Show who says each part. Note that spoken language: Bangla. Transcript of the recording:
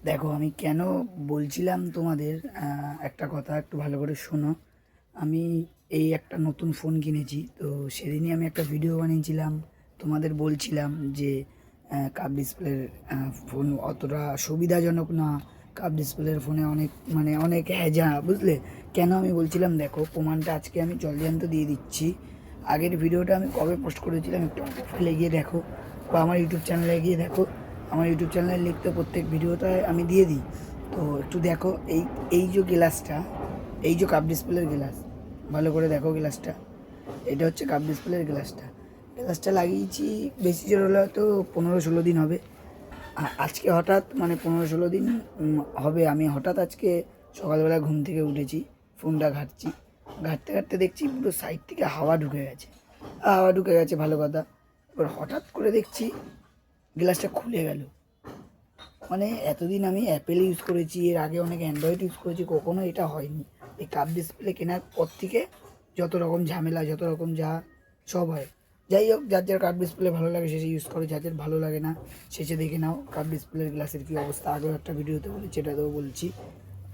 Speaker 1: দেখো আমি কেন বলছিলাম তোমাদের একটা কথা একটু ভালো করে শোনো। আমি এই একটা নতুন ফোন কিনেছি, তো সেদিনই আমি একটা ভিডিও বানিয়েছিলাম, তোমাদের বলছিলাম যে কাপ ডিসপ্লের ফোন অতটা সুবিধাজনক না। কাপ ডিসপ্লের ফোনে অনেক অনেক হ্যাজা, বুঝলে? কেন আমি বলছিলাম দেখো, প্রমাণটা আজকে আমি জলজান্ত দিয়ে দিচ্ছি। আগের ভিডিওটা আমি কবে পোস্ট করেছিলাম একটু প্রোফাইলে গিয়ে দেখো, বা আমার ইউটিউব চ্যানেলে গিয়ে দেখো। আমার ইউটিউব চ্যানেলের লিঙ্ক তো প্রত্যেক ভিডিওটায় আমি দিয়ে দিই। তো একটু দেখো, এই এই যে গ্লাসটা, এই যে কাপ ডিসপ্লের গ্লাস, ভালো করে দেখো গ্লাসটা। এটা হচ্ছে কাপ ডিসপ্লের গ্লাসটা। গ্লাসটা লাগিয়েছি বেশি জোর হলে হয়তো 15-16 দিন হবে। আজকে হঠাৎ 15-16 দিন হবে। আমি হঠাৎ আজকে সকালবেলা ঘুম থেকে উঠেছি, ফোনটা ঘাঁটছি, ঘাঁটতে ঘাঁটতে দেখছি পুরো সাইড থেকে হাওয়া ঢুকে গেছে। হাওয়া ঢুকে গেছে ভালো কথা। এবার হঠাৎ করে দেখছি গ্লাসটা খুলে গেল। এতদিন আমি অ্যাপেল ইউজ করেছি, এর আগে অনেক অ্যান্ড্রয়েড ইউজ করেছি, কখনো এটা হয়নি। এই কাপ ডিসপ্লে কেনার পর থেকে যত রকম ঝামেলা, যত রকম যা সব হয়। যাই হোক, যার যার কাপ ডিসপ্লে ভালো লাগে সে ইউজ করে, যার যার ভালো লাগে না শেষে দেখে নাও কাপ ডিসপ্লের গ্লাসের কী অবস্থা। আগেও একটা ভিডিওতে বলেছি, এটাতেও বলছি।